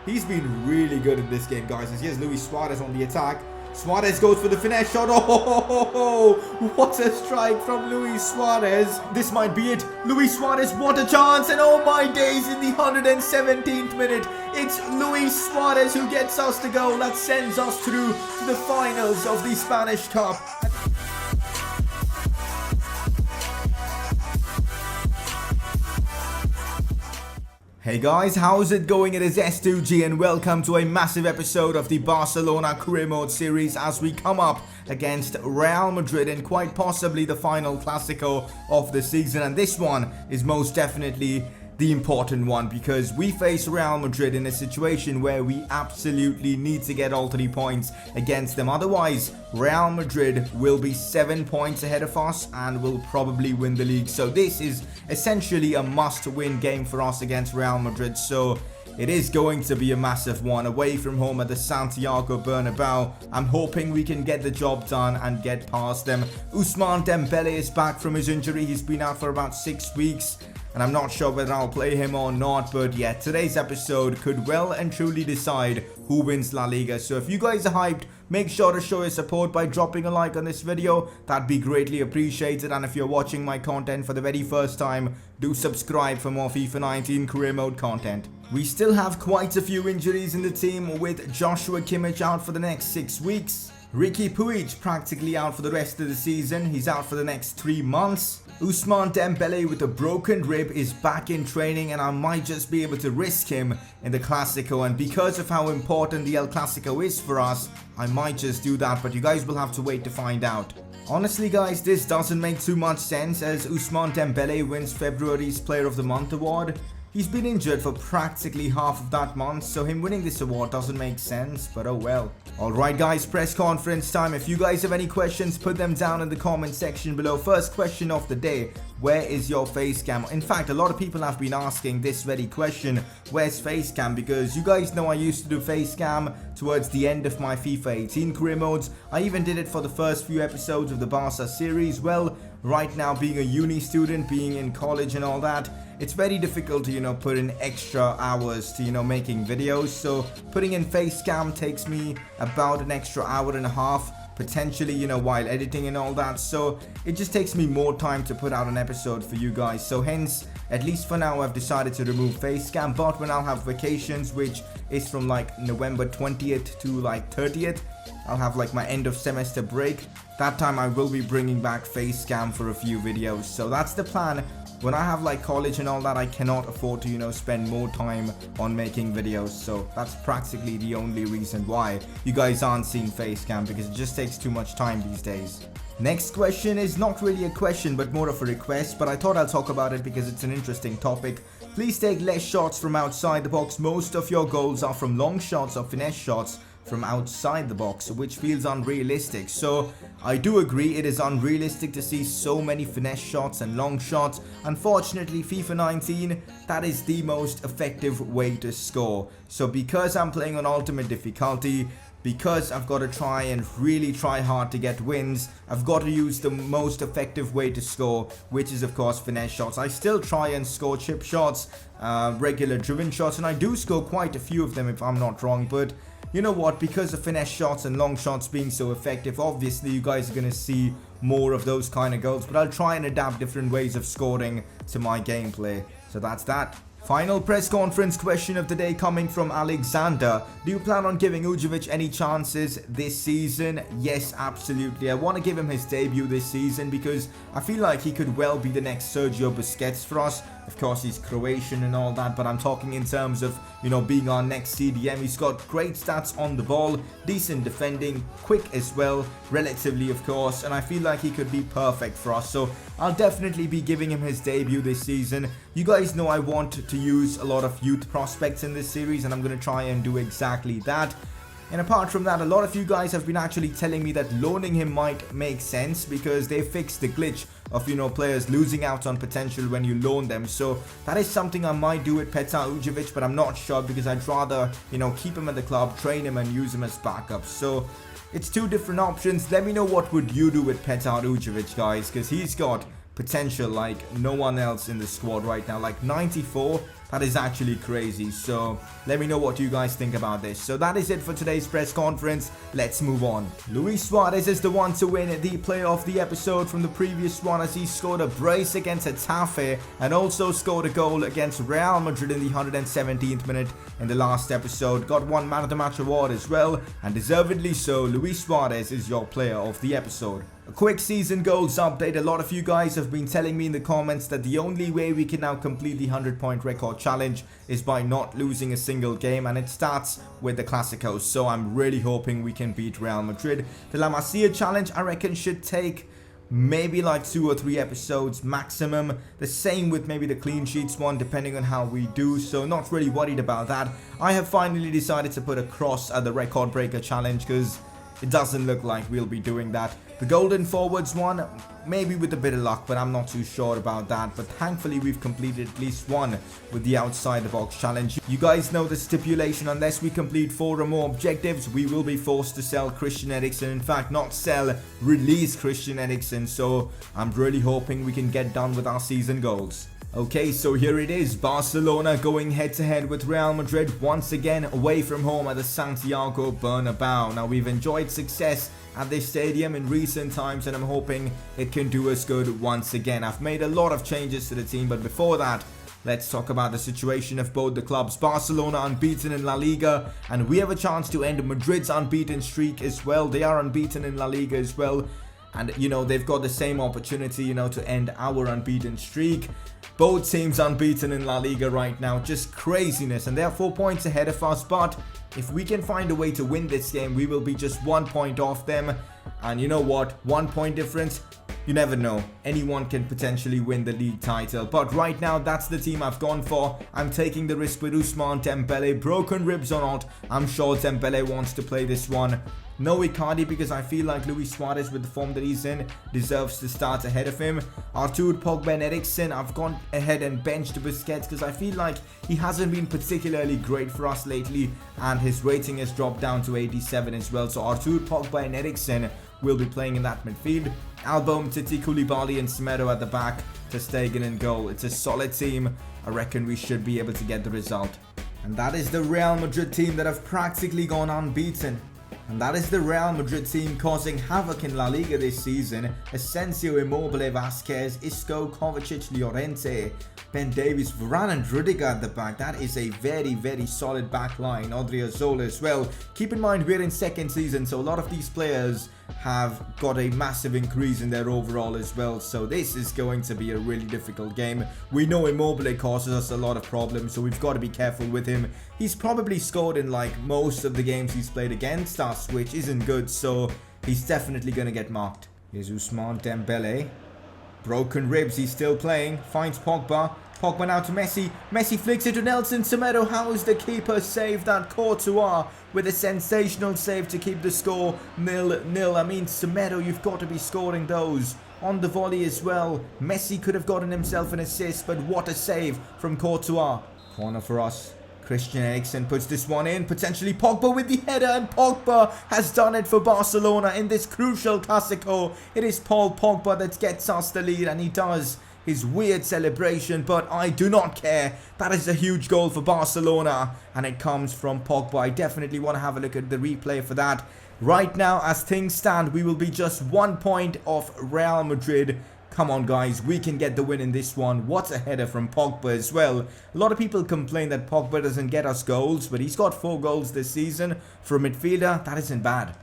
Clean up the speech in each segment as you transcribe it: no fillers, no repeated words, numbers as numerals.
He's been really good in this game, guys. As here's Luis Suarez on the attack. Suarez goes for the finesse shot. Oh, what a strike from Luis Suarez. This might be it. Luis Suarez, what a chance. And oh my days, in the 117th minute, it's Luis Suarez who gets us the goal that sends us through to the finals of the Spanish Cup. Hey guys, how's it going? It is S2G and welcome to a massive episode of the Barcelona Career Mode series as we come up against Real Madrid in quite possibly the final Clasico of the season. And this one is most definitely the important one because we face Real Madrid in a situation where we absolutely need to get all 3 points against them. Otherwise, Real Madrid will be 7 points ahead of us and will probably win the league. So this is essentially a must-win game for us against Real Madrid. So it is going to be a massive one away from home at the Santiago Bernabeu. I'm hoping we can get the job done and get past them. Ousmane Dembele is back from his injury. He's been out for about 6 weeks. And I'm not sure whether I'll play him or not, but yeah, today's episode could well and truly decide who wins La Liga. So if you guys are hyped, make sure to show your support by dropping a like on this video. That'd be greatly appreciated. And if you're watching my content for the very first time, do subscribe for more FIFA 19 career mode content. We still have quite a few injuries in the team, with Joshua Kimmich out for the next 6 weeks. Riqui Puig practically out for the rest of the season. He's out for the next 3 months. Ousmane Dembele with a broken rib is back in training, and I might just be able to risk him in the Clasico. And because of how important the El Clasico is for us, I might just do that, but you guys will have to wait to find out. Honestly guys, this doesn't make too much sense as Ousmane Dembele wins February's Player of the Month award. He's been injured for practically half of that month, so him winning this award doesn't make sense, but oh well. Alright guys, press conference time. If you guys have any questions, put them down in the comment section below. First question of the day, where is your face cam? In fact, a lot of people have been asking this very question, where's face cam? Because you guys know I used to do face cam towards the end of my FIFA 18 career modes. I even did it for the first few episodes of the Barca series. Well, right now being a uni student, being in college and all that, it's very difficult to, put in extra hours to, making videos. So putting in face cam takes me about an extra hour and a half, potentially, while editing and all that. So it just takes me more time to put out an episode for you guys. So hence, at least for now, I've decided to remove face cam. But when I'll have vacations, which is from like November 20th to like 30th, I'll have like my end of semester break. That time I will be bringing back face cam for a few videos. So that's the plan. When I have like college and all that, I cannot afford to, spend more time on making videos. So that's practically the only reason why you guys aren't seeing face cam, because it just takes too much time these days. Next question is not really a question, but more of a request, but I thought I'll talk about it because it's an interesting topic. Please take less shots from outside the box. Most of your goals are from long shots or finesse shots from outside the box, which feels unrealistic. So I do agree, it is unrealistic to see so many finesse shots and long shots. Unfortunately, FIFA 19, that is the most effective way to score. So because I'm playing on ultimate difficulty, because I've got to try and really try hard to get wins, I've got to use the most effective way to score, which is of course finesse shots. I still try and score chip shots, regular driven shots, and I do score quite a few of them if I'm not wrong. But you know what, because of finesse shots and long shots being so effective, obviously you guys are going to see more of those kind of goals. But I'll try and adapt different ways of scoring to my gameplay. So that's that. Final press conference question of the day coming from Alexander. Do you plan on giving Ujovic any chances this season? Yes, absolutely. I want to give him his debut this season because I feel like he could well be the next Sergio Busquets for us. Of course, he's Croatian and all that, but I'm talking in terms of, being our next CDM. He's got great stats on the ball, decent defending, quick as well, relatively of course, and I feel like he could be perfect for us. So I'll definitely be giving him his debut this season. You guys know I want to use a lot of youth prospects in this series, and I'm going to try and do exactly that. And apart from that, a lot of you guys have been actually telling me that loaning him might make sense because they fixed the glitch of, players losing out on potential when you loan them. So that is something I might do with Petar Ujovic, but I'm not sure because I'd rather, keep him at the club, train him and use him as backup. So it's two different options. Let me know what would you do with Petar Ujovic, guys, because he's got potential like no one else in the squad right now. Like 94, That is actually crazy. So let me know what you guys think about this. So that is it for today's press conference. Let's move on. Luis Suarez is the one to win the player of the episode from the previous one, as he scored a brace against Getafe and also scored a goal against Real Madrid in the 117th minute in the last episode. Got one man of the match award as well, and deservedly so. Luis Suarez is your player of the episode. A quick season goals update. A lot of you guys have been telling me in the comments that the only way we can now complete the 100-point record challenge is by not losing a single game, and it starts with the Clasico. So I'm really hoping we can beat Real Madrid. The La Masia challenge, I reckon, should take maybe like 2 or 3 episodes maximum. The same with maybe the clean sheets one, depending on how we do, so not really worried about that. I have finally decided to put a cross at the record breaker challenge because it doesn't look like we'll be doing that. The golden forwards one, maybe with a bit of luck, but I'm not too sure about that. But thankfully we've completed at least one with the outside the box challenge. You guys know the stipulation: unless we complete 4 or more objectives, we will be forced to sell Christian Eriksen. In fact, not sell, release Christian Eriksen. So I'm really hoping we can get done with our season goals. Okay, so here it is, Barcelona going head-to-head with Real Madrid once again away from home at the Santiago Bernabeu. Now, we've enjoyed success at this stadium in recent times, and I'm hoping it can do us good once again. I've made a lot of changes to the team, but before that, let's talk about the situation of both the clubs. Barcelona unbeaten in La Liga, and we have a chance to end Madrid's unbeaten streak as well. They are unbeaten in La Liga as well, and you know, they've got the same opportunity, you know, to end our unbeaten streak. Both teams unbeaten in La Liga right now, just craziness, and they are 4 points ahead of us. But if we can find a way to win this game, we will be just 1 point off them. And you know what, 1 point difference, you never know, anyone can potentially win the league title. But right now, that's the team I've gone for. I'm taking the risk with Ousmane Dembele. Broken ribs or not, I'm sure Dembele wants to play this one. No Icardi, because I feel like Luis Suarez, with the form that he's in, deserves to start ahead of him. Artur, Pogba and Eriksen, I've gone ahead and benched Busquets because I feel like he hasn't been particularly great for us lately, and his rating has dropped down to 87 as well. So Artur, Pogba and Eriksen will be playing in that midfield. Alba, Umtiti, Koulibaly and Semedo at the back, Ter Stegen in goal. It's a solid team. I reckon we should be able to get the result. And that is the Real Madrid team that have practically gone unbeaten. And that is the Real Madrid team causing havoc in La Liga this season. Asensio, Immobile, Vasquez, Isco, Kovacic, Llorente, Ben Davies, Varane and Rudiger at the back. That is a very, very solid back line. Odriozola as well. Keep in mind, we're in second season, so a lot of these players have got a massive increase in their overall as well. So this is going to be a really difficult game. We know Immobile causes us a lot of problems, so we've got to be careful with him. He's probably scored in like most of the games he's played against us, which isn't good, so he's definitely going to get marked. Here's Ousmane Dembele. Broken ribs, he's still playing. Finds Pogba. Pogba now to Messi. Messi flicks it to Nelson Semedo. How is the keeper saved that? Courtois with a sensational save to keep the score 0-0. I mean, Semedo, you've got to be scoring those. On the volley as well. Messi could have gotten himself an assist, but what a save from Courtois. Corner for us. Christian Eriksen puts this one in. Potentially Pogba with the header, and Pogba has done it for Barcelona in this crucial Clasico. It is Paul Pogba that gets us the lead, and he does his weird celebration, but I do not care. That is a huge goal for Barcelona, and it comes from Pogba. I definitely want to have a look at the replay for that. Right now, as things stand, we will be just 1 point off Real Madrid. Come on, guys, we can get the win in this one. What a header from Pogba as well. A lot of people complain that Pogba doesn't get us goals, but he's got 4 goals this season. For a midfielder, that isn't bad.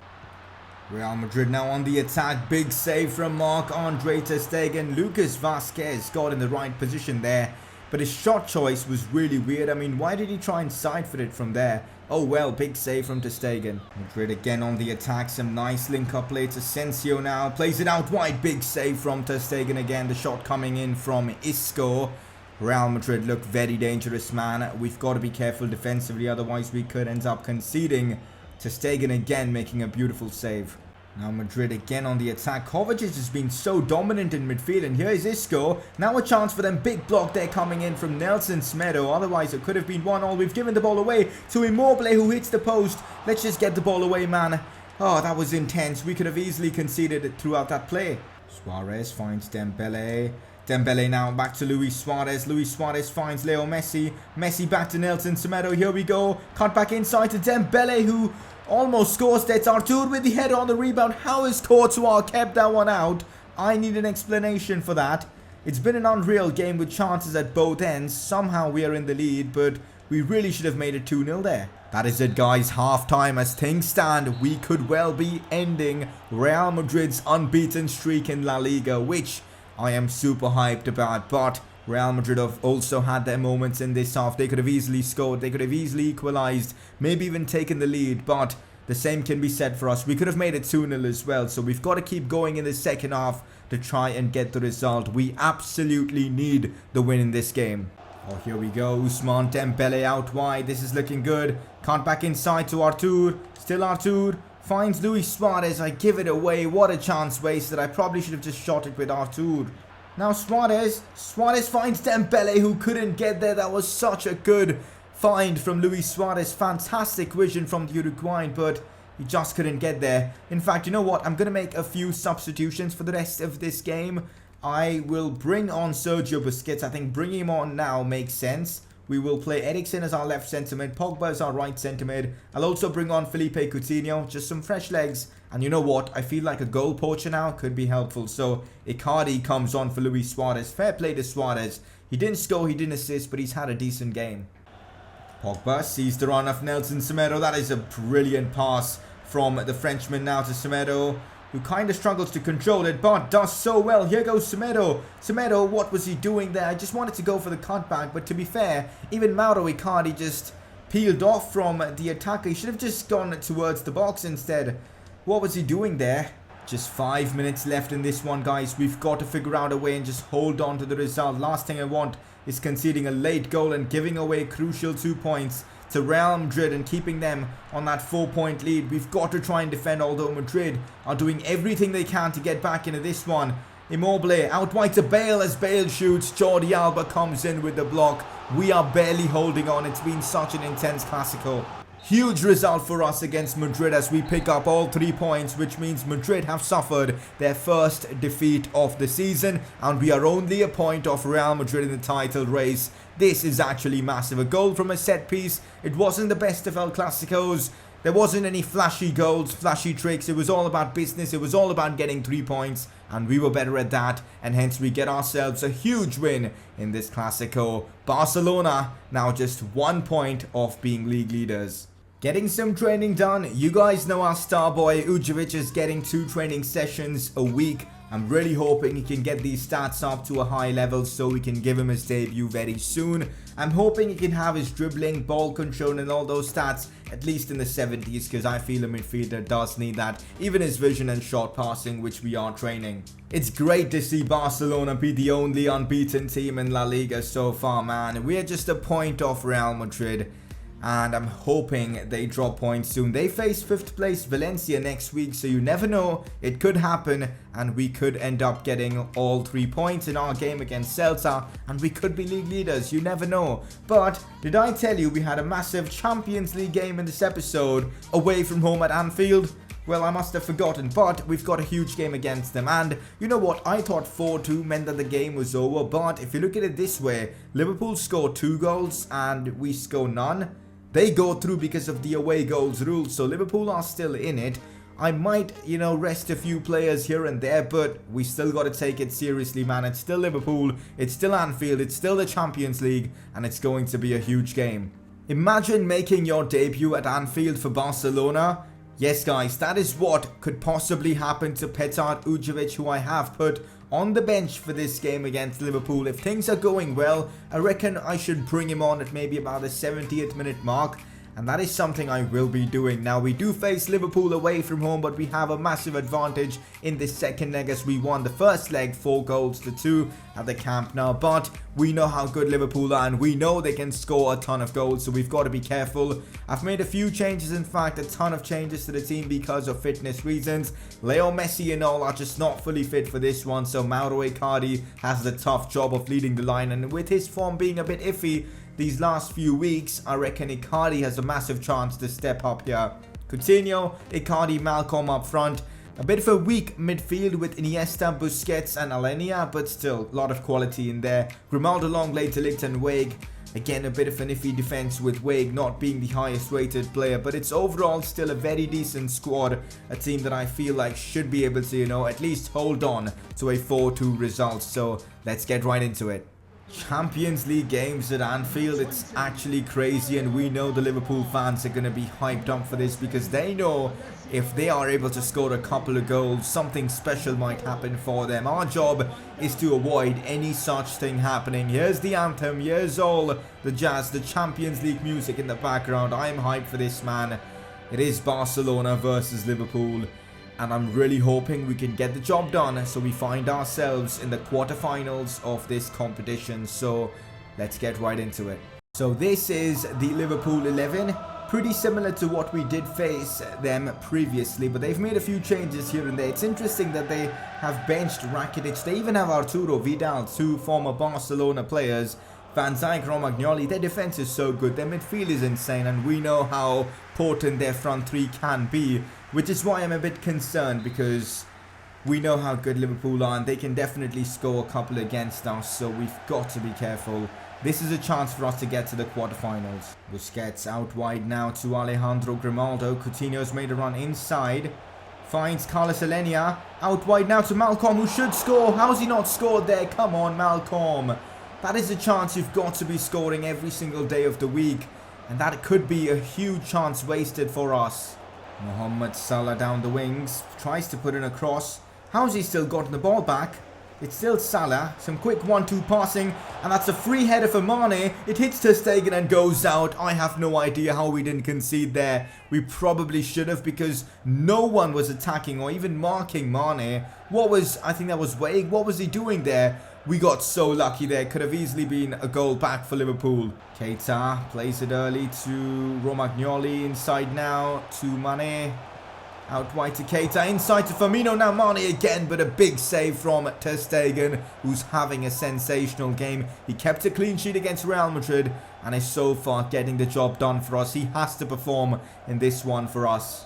Real Madrid now on the attack. Big save from Marc-Andre Ter Stegen. Lucas Vasquez got in the right position there, but his shot choice was really weird. I mean, why did he try and side-foot it from there? Oh well, big save from Ter Stegen. Madrid again on the attack. Some nice link-up play to Asensio now. Plays it out wide. Big save from Ter Stegen again. The shot coming in from Isco. Real Madrid look very dangerous, man. We've got to be careful defensively, otherwise we could end up conceding. Ter Stegen again making a beautiful save. Now Madrid again on the attack. Kovacic has been so dominant in midfield, and here is Isco. Now a chance for them. Big block there coming in from Nelson Semedo. Otherwise it could have been 1-1. We've given the ball away to Immobile, who hits the post. Let's just get the ball away, man. Oh, that was intense. We could have easily conceded it throughout that play. Suarez finds Dembele. Dembele now back to Luis Suarez. Luis Suarez finds Leo Messi. Messi back to Nelson Semedo. Here we go. Cut back inside to Dembele, who almost scores. That's Artur with the header on the rebound. How has Courtois kept that one out? I need an explanation for that. It's been an unreal game with chances at both ends. Somehow we are in the lead, but we really should have made it 2-0 there. That is it, guys. Half time. As things stand, we could well be ending Real Madrid's unbeaten streak in La Liga, which I am super hyped about. But Real Madrid have also had their moments in this half. They could have easily scored. They could have easily equalized. Maybe even taken the lead. But the same can be said for us. We could have made it 2-0 as well. So we've got to keep going in the second half to try and get the result. We absolutely need the win in this game. Oh, here we go. Ousmane Dembele out wide. This is looking good. Can't back inside to Artur. Still Artur. Finds Luis Suarez. I give it away. What a chance wasted. I probably should have just shot it with Artur. Now Suarez. Suarez finds Dembele, who couldn't get there. That was such a good find from Luis Suarez. Fantastic vision from the Uruguayan, but he just couldn't get there. In fact, you know what? I'm going to make a few substitutions for the rest of this game. I will bring on Sergio Busquets. I think bringing him on now makes sense. We will play Eriksen as our left centre mid, Pogba as our right centre mid. I'll also bring on Felipe Coutinho, just some fresh legs. And you know what? I feel like a goal poacher now could be helpful. So Icardi comes on for Luis Suarez. Fair play to Suarez. He didn't score, he didn't assist, but he's had a decent game. Pogba sees the run of Nelson Semedo. That is a brilliant pass from the Frenchman now to Semedo, who kind of struggles to control it, but does so well. Here goes Semedo. Semedo, what was he doing there? I just wanted to go for the cutback, but to be fair, even Mauro Icardi just peeled off from the attacker. He should have just gone towards the box instead. What was he doing there? Just 5 minutes left in this one, guys. We've got to figure out a way and just hold on to the result. Last thing I want is conceding a late goal and giving away crucial 2 points to Real Madrid and keeping them on that 4-point lead. We've got to try and defend, although Madrid are doing everything they can to get back into this one. Immobile out wide to Bale. As Bale shoots, Jordi Alba comes in with the block. We are barely holding on. It's been such an intense Clasico. Huge result for us against Madrid as we pick up all 3 points, which means Madrid have suffered their first defeat of the season, and we are only a point off Real Madrid in the title race. This is actually massive. A goal from a set piece. It wasn't the best of El Clasicos. There wasn't any flashy goals, flashy tricks. It was all about business. It was all about getting 3 points, and we were better at that, and hence we get ourselves a huge win in this Clasico. Barcelona now just 1 point off being league leaders. Getting some training done. You guys know our star boy Ujovic is getting 2 training sessions a week. I'm really hoping he can get these stats up to a high level so we can give him his debut very soon. I'm hoping he can have his dribbling, ball control and all those stats at least in the 70s, because I feel a midfielder does need that. Even his vision and short passing, which we are training. It's great to see Barcelona be the only unbeaten team in La Liga so far, man. We're just a point off Real Madrid, and I'm hoping they drop points soon. They face 5th place Valencia next week, so you never know. It could happen, and we could end up getting all 3 points in our game against Celta, and we could be league leaders. You never know. But did I tell you we had a massive Champions League game in this episode away from home at Anfield? Well, I must have forgotten, but we've got a huge game against them. And you know what? I thought 4-2 meant that the game was over, but if you look at it this way, Liverpool scored 2 goals and we score none. They go through because of the away goals rule, so Liverpool are still in it. I might, rest a few players here and there, but we still got to take it seriously, man. It's still Liverpool, it's still Anfield, it's still the Champions League, and it's going to be a huge game. Imagine making your debut at Anfield for Barcelona. Yes, guys, that is what could possibly happen to Petar Ujovic, who I have put on the bench for this game against Liverpool. If things are going well, I reckon I should bring him on at maybe about the 70th minute mark. And that is something I will be doing. Now, we do face Liverpool away from home, but we have a massive advantage in this second leg as we won the first leg 4-2 at the Camp Nou. But we know how good Liverpool are, and we know they can score a ton of goals, so we've got to be careful. I've made a few changes, in fact, a ton of changes to the team because of fitness reasons. Leo Messi and all are just not fully fit for this one, so Mauro Icardi has the tough job of leading the line, and with his form being a bit iffy these last few weeks, I reckon Icardi has a massive chance to step up here. Coutinho, Icardi, Malcolm up front. A bit of a weak midfield with Iniesta, Busquets and Alenia, but still a lot of quality in there. Grimaldo, Longley, De Ligt and Weig. Again, a bit of an iffy defense with Weig not being the highest rated player, but it's overall still a very decent squad. A team that I feel like should be able to, at least hold on to a 4-2 result. So let's get right into it. Champions League games at Anfield, it's actually crazy, and we know the Liverpool fans are going to be hyped up for this because they know if they are able to score a couple of goals, something special might happen for them. Our job is to avoid any such thing happening. Here's the anthem, here's all the jazz, the Champions League music in the background. I am hyped for this, man. It is Barcelona versus Liverpool, and I'm really hoping we can get the job done so we find ourselves in the quarterfinals of this competition. So let's get right into it. So this is the Liverpool 11. Pretty similar to what we did face them previously, but they've made a few changes here and there. It's interesting that they have benched Rakitic. They even have Arturo Vidal, two former Barcelona players. Van Dijk, Romagnoli, their defense is so good, their midfield is insane, and we know how potent their front three can be, which is why I'm a bit concerned, because we know how good Liverpool are and they can definitely score a couple against us, so we've got to be careful. This is a chance for us to get to the quarterfinals. Busquets out wide now to Alejandro Grimaldo. Coutinho's made a run inside. Finds Carlos Alenia. Out wide now to Malcolm, who should score. How's he not scored there? Come on, Malcolm. That is a chance you've got to be scoring every single day of the week. And that could be a huge chance wasted for us. Mohamed Salah down the wings. Tries to put in a cross. How's he still gotten the ball back? It's still Salah. Some quick 1-2 passing. And that's a free header for Mane. It hits Ter Stegen and goes out. I have no idea how we didn't concede there. We probably should have, because no one was attacking or even marking Mane. I think that was Weig. What was he doing there? We got so lucky there. Could have easily been a goal back for Liverpool. Keita plays it early to Romagnoli. Inside now to Mane. Out wide to Keita, inside to Firmino, now Mane again, but a big save from Ter Stegen, who's having a sensational game. He kept a clean sheet against Real Madrid and is so far getting the job done for us. He has to perform in this one for us.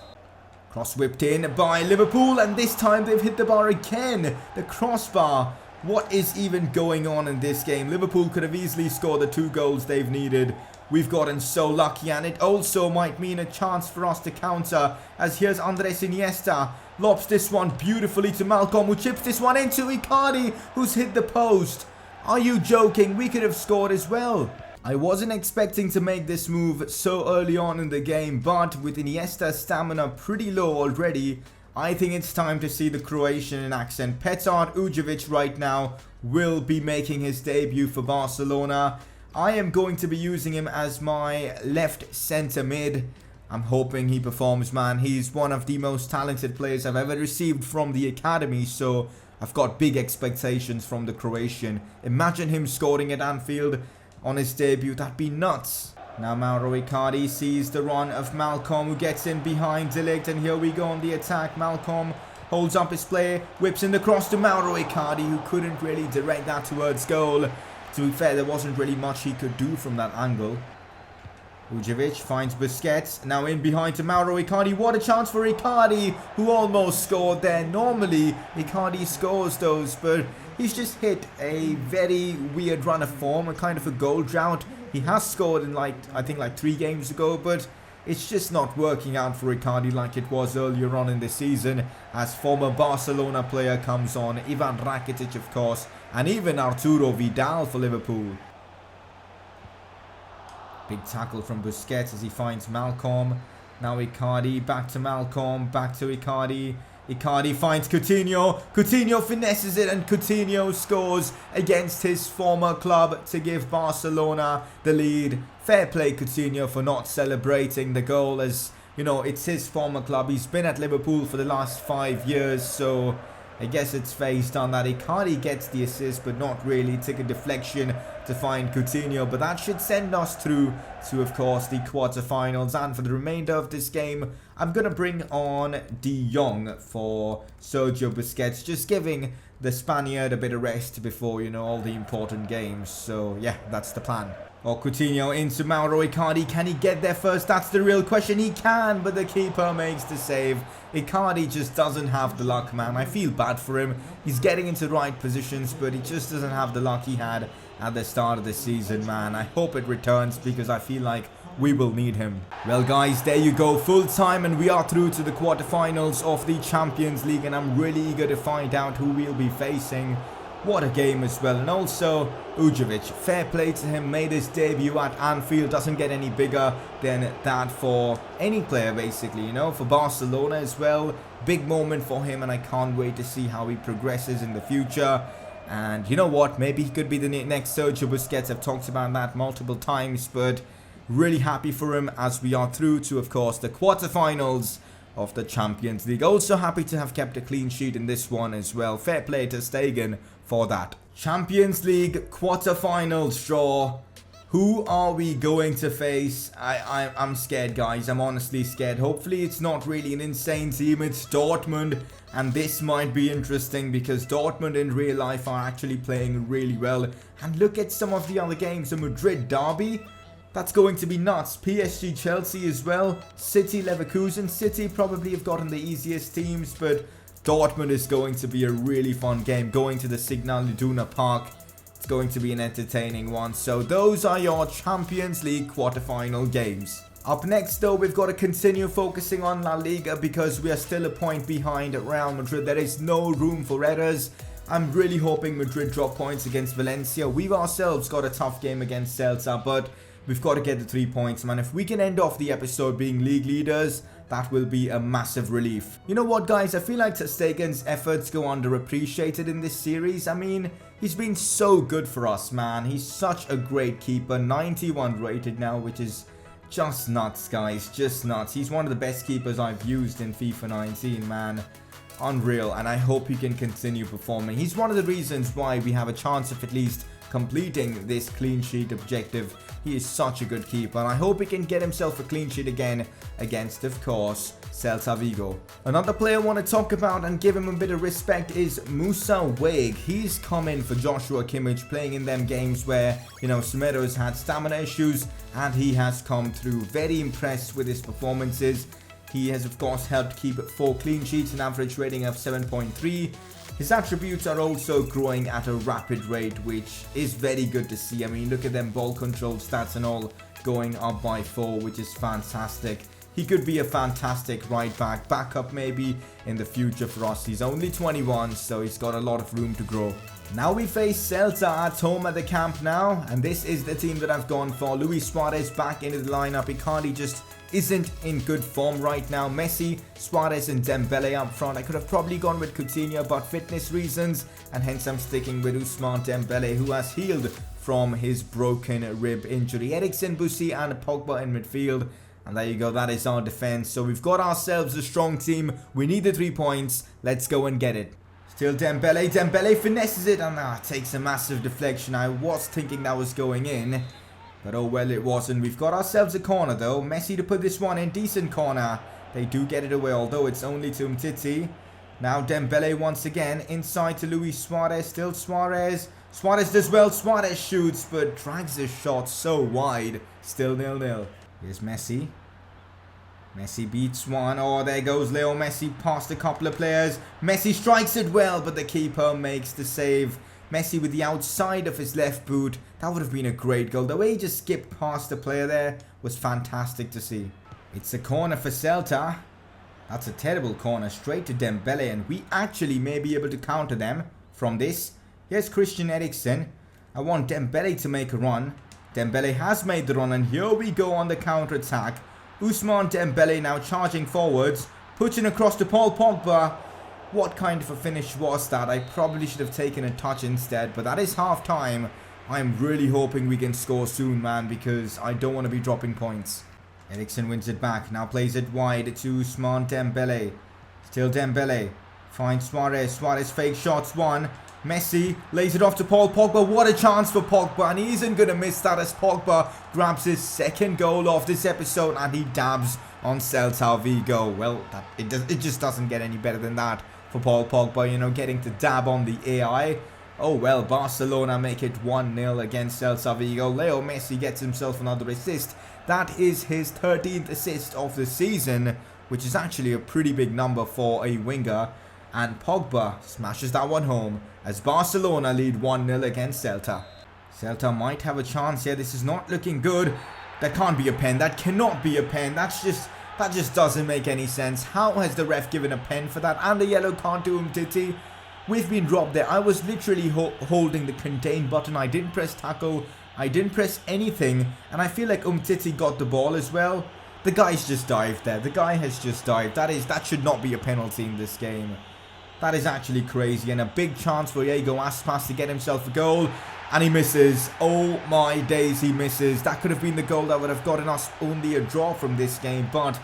Cross whipped in by Liverpool, and this time they've hit the bar again. The crossbar. What is even going on in this game? Liverpool could have easily scored the 2 goals they've needed. We've gotten so lucky, and it also might mean a chance for us to counter, as here's Andres Iniesta. Lobs this one beautifully to Malcolm, who chips this one into Icardi, who's hit the post. Are you joking? We could have scored as well. I wasn't expecting to make this move so early on in the game, but with Iniesta's stamina pretty low already, I think it's time to see the Croatian in action. Petar Ujevic right now will be making his debut for Barcelona. I am going to be using him as my left centre mid. I'm hoping he performs, man. He's one of the most talented players I've ever received from the academy, so I've got big expectations from the Croatian. Imagine him scoring at Anfield on his debut. That'd be nuts. Now Mauro Icardi sees the run of Malcolm, who gets in behind De Ligt, and here we go on the attack. Malcolm holds up his play, whips in the cross to Mauro Icardi, who couldn't really direct that towards goal. To be fair, there wasn't really much he could do from that angle. Ujevic finds Busquets, now in behind to Mauro Icardi. What a chance for Icardi, who almost scored there. Normally, Icardi scores those, but he's just hit a very weird run of form, a kind of a goal drought. He has scored in I think 3 games ago, but it's just not working out for Icardi like it was earlier on in the season, as former Barcelona player comes on, Ivan Rakitic of course, and even Arturo Vidal for Liverpool. Big tackle from Busquets as he finds Malcolm. Now Icardi, back to Malcolm, back to Icardi. Icardi finds Coutinho. Coutinho finesses it, and Coutinho scores against his former club to give Barcelona the lead. Fair play Coutinho for not celebrating the goal, as you know, it's his former club. He's been at Liverpool for the last 5 years, so I guess it's phased on that. Icardi gets the assist, but not really. Took a deflection to find Coutinho, but that should send us through to, of course, the quarterfinals. And for the remainder of this game, I'm going to bring on De Jong for Sergio Busquets, just giving the Spaniard a bit of rest before, you know, all the important games. So, yeah, that's the plan. Or Coutinho into Mauro Icardi. Can he get there first? That's the real question. He can, but the keeper makes the save. Icardi just doesn't have the luck, man. I feel bad for him. He's getting into the right positions, but he just doesn't have the luck he had at the start of the season, man. I hope it returns because I feel like we will need him. Well, guys, there you go. Full time, and we are through to the quarterfinals of the Champions League, and I'm really eager to find out who we'll be facing. What a game as well. And also Ujovic, fair play to him, made his debut at Anfield. Doesn't get any bigger than that for any player, basically, you know, for Barcelona as well. Big moment for him, and I can't wait to see how he progresses in the future. And you know what, maybe he could be the next Sergio Busquets. I've talked about that multiple times, but really happy for him as we are through to, of course, the quarterfinals of the Champions League. Also happy to have kept a clean sheet in this one as well. Fair play to Stegen for that. Champions League quarterfinals draw. Who are we going to face? I'm scared, guys. I'm honestly scared. Hopefully it's not really an insane team. It's Dortmund, and this might be interesting because Dortmund in real life are actually playing really well. And look at some of the other games. The Madrid derby, that's going to be nuts. PSG Chelsea as well. City Leverkusen. City probably have gotten the easiest teams, but Dortmund is going to be a really fun game. Going to the Signal Iduna Park, it's going to be an entertaining one. So those are your Champions League quarterfinal games. Up next though, we've got to continue focusing on La Liga because we are still a point behind Real Madrid. There is no room for errors. I'm really hoping Madrid drop points against Valencia. We've ourselves got a tough game against Celta, but we've got to get the 3 points, man. If we can end off the episode being league leaders, that will be a massive relief. You know what, guys? I feel like ter Stegen's efforts go underappreciated in this series. I mean, he's been so good for us, man. He's such a great keeper. 91 rated now, which is just nuts, guys. Just nuts. He's one of the best keepers I've used in FIFA 19, man. Unreal. And I hope he can continue performing. He's one of the reasons why we have a chance of at least completing this clean sheet objective. He is such a good keeper, and I hope he can get himself a clean sheet again against, of course, Celta Vigo. Another player I want to talk about and give him a bit of respect is Musa Wague. He's come in for Joshua Kimmich, playing in them games where, you know, Semedo's had stamina issues, and he has come through. Very impressed with his performances. He has, of course, helped keep 4 clean sheets, an average rating of 7.3. His attributes are also growing at a rapid rate, which is very good to see. I mean, look at them ball control stats and all going up by 4, which is fantastic. He could be a fantastic right back, backup maybe in the future for us. He's only 21, so he's got a lot of room to grow. Now we face Celta at home at the Camp Nou, and this is the team that I've gone for. Luis Suarez back into the lineup. Icardi just isn't in good form right now. Messi, Suarez and Dembele up front. I could have probably gone with Coutinho, but fitness reasons, and hence I'm sticking with Ousmane Dembele, who has healed from his broken rib injury. Eriksen, Busi and Pogba in midfield. And there you go, that is our defense. So we've got ourselves a strong team. We need the 3 points. Let's go and get it. Still Dembele. Dembele finesses it, and takes a massive deflection. I was thinking that was going in, but oh well, it wasn't. We've got ourselves a corner though. Messi to put this one in. Decent corner. They do get it away, although it's only to Umtiti. Now Dembele once again. Inside to Luis Suarez. Still Suarez. Suarez does well. Suarez shoots, but drags his shot so wide. Still 0-0. Here's Messi. Messi beats one. Oh, there goes Leo Messi past a couple of players. Messi strikes it well, but the keeper makes the save. Messi with the outside of his left boot. That would have been a great goal. The way he just skipped past the player there was fantastic to see. It's a corner for Celta. That's a terrible corner. Straight to Dembele, and we actually may be able to counter them from this. Here's Christian Eriksen. I want Dembele to make a run. Dembele has made the run, and here we go on the counter-attack. Ousmane Dembele now charging forwards. Pushing across to Paul Pogba. What kind of a finish was that? I probably should have taken a touch instead, but that is half-time. I'm really hoping we can score soon, man, because I don't want to be dropping points. Eriksen wins it back. Now plays it wide to Ousmane Dembele. Still Dembele. Finds Suarez. Suarez fake shots. One. Messi lays it off to Paul Pogba. What a chance for Pogba, and he isn't going to miss that as Pogba grabs his second goal of this episode, and he dabs on Celta Vigo. Well, it just doesn't get any better than that for Paul Pogba, you know, getting to dab on the AI. Oh well, Barcelona make it 1-0 against Celta Vigo. Leo Messi gets himself another assist. That is his 13th assist of the season, which is actually a pretty big number for a winger. And Pogba smashes that one home as Barcelona lead 1-0 against Celta. Celta might have a chance here. This is not looking good. That can't be a pen. That cannot be a pen. That just doesn't make any sense. How has the ref given a pen for that? And the yellow card to Umtiti. We've been dropped there. I was literally holding the contain button. I didn't press tackle. I didn't press anything. And I feel like Umtiti got the ball as well. The guy's just dived there. The guy has just dived. That should not be a penalty in this game. That is actually crazy. And a big chance for Iago Aspas to get himself a goal. And he misses. Oh my days, he misses. That could have been the goal that would have gotten us only a draw from this game. But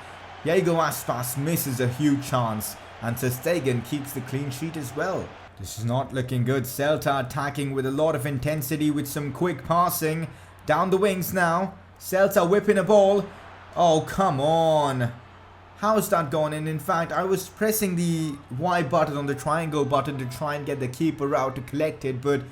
Iago Aspas misses a huge chance. And Ter Stegen keeps the clean sheet as well. This is not looking good. Celta attacking with a lot of intensity with some quick passing. Down the wings now. Celta whipping a ball. Oh, come on. How's that going? And in fact, I was pressing the Y button on the triangle button to try and get the keeper out to collect it. But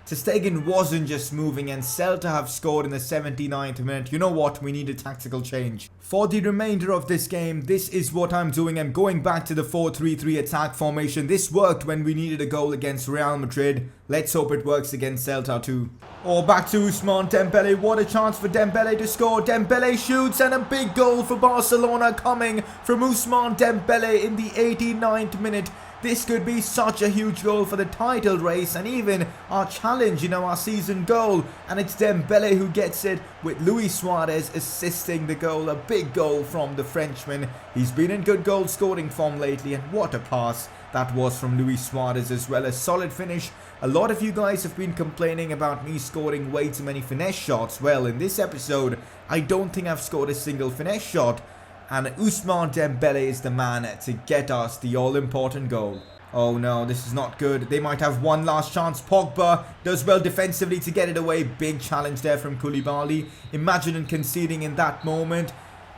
Ter Stegen wasn't just moving, and Celta have scored in the 79th minute. You know what? We need a tactical change. For the remainder of this game, this is what I'm doing. I'm going back to the 4-3-3 attack formation. This worked when we needed a goal against Real Madrid. Let's hope it works against Celta too. Oh, back to Ousmane Dembele. What a chance for Dembele to score. Dembele shoots, and a big goal for Barcelona coming from Ousmane Dembele in the 89th minute. This could be such a huge goal for the title race and even our challenge, you know, our season goal. And it's Dembele who gets it with Luis Suarez assisting the goal. A big goal from the Frenchman. He's been in good goal scoring form lately, and what a pass that was from Luis Suarez as well. A solid finish. A lot of you guys have been complaining about me scoring way too many finesse shots. Well, in this episode, I don't think I've scored a single finesse shot. And Ousmane Dembele is the man to get us the all-important goal. Oh no, this is not good. They might have one last chance. Pogba does well defensively to get it away. Big challenge there from Koulibaly. Imagine conceding in that moment.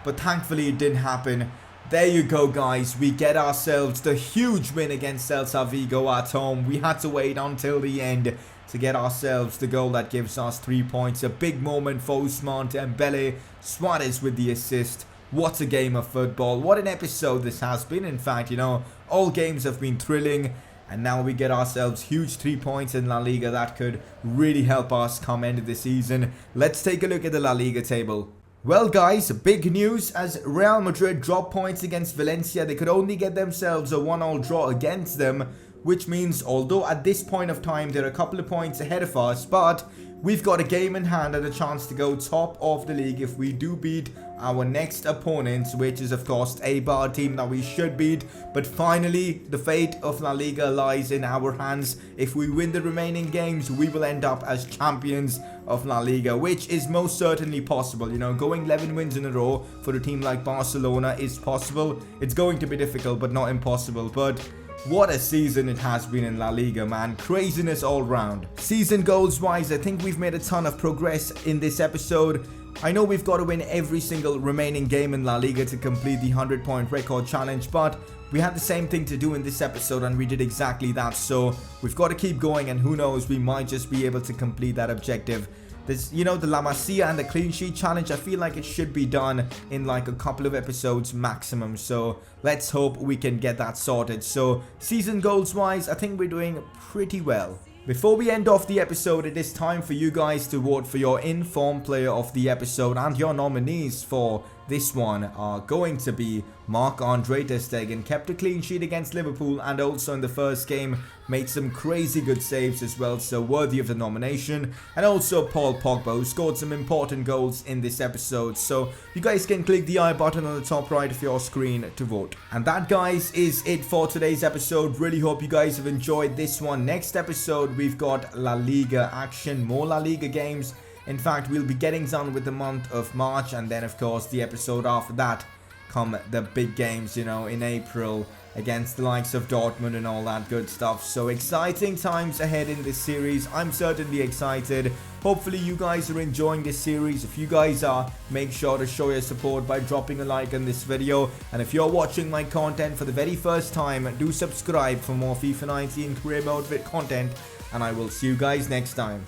But thankfully it didn't happen. There you go, guys. We get ourselves the huge win against Celta Vigo at home. We had to wait until the end to get ourselves the goal that gives us 3 points. A big moment for Ousmane Dembele. Suarez with the assist. What a game of football. What an episode this has been. In fact, you know, all games have been thrilling. And now we get ourselves huge 3 points in La Liga. That could really help us come end of the season. Let's take a look at the La Liga table. Well, guys, big news as Real Madrid dropped points against Valencia. They could only get themselves a 1-1 draw against them. Which means, although at this point of time they're a couple of points ahead of us, but we've got a game in hand and a chance to go top of the league if we do beat our next opponents, which is of course a Bar team that we should beat. But finally, the fate of La Liga lies in our hands. If we win the remaining games, we will end up as champions of La Liga, which is most certainly possible. You know, going 11 wins in a row for a team like Barcelona is possible. It's going to be difficult, but not impossible. But what a season it has been in La Liga, man. Craziness all round. Season goals wise, I think we've made a ton of progress in this episode. I know we've got to win every single remaining game in La Liga to complete the 100-point record challenge, but we had the same thing to do in this episode and we did exactly that. So we've got to keep going, and who knows, we might just be able to complete that objective. This, you know, the La Masia and the clean sheet challenge, I feel like it should be done in like a couple of episodes maximum. So let's hope we can get that sorted. So season goals wise, I think we're doing pretty well. Before we end off the episode, it is time for you guys to vote for your informed player of the episode, and your nominees for this one are going to be Marc-Andre Ter Stegen. Kept a clean sheet against Liverpool and also in the first game made some crazy good saves as well, so worthy of the nomination. And also Paul Pogba, who scored some important goals in this episode. So you guys can click the I button on the top right of your screen to vote. And that, guys, is it for today's episode. Really hope you guys have enjoyed this one. Next episode we've got La Liga action, more La Liga games. In fact, we'll be getting done with the month of March, and then of course the episode after that come the big games, you know, in April against the likes of Dortmund and all that good stuff. So exciting times ahead in this series. I'm certainly excited. Hopefully you guys are enjoying this series. If you guys are, make sure to show your support by dropping a like on this video. And if you're watching my content for the very first time, do subscribe for more FIFA 19 career mode content. and I will see you guys next time.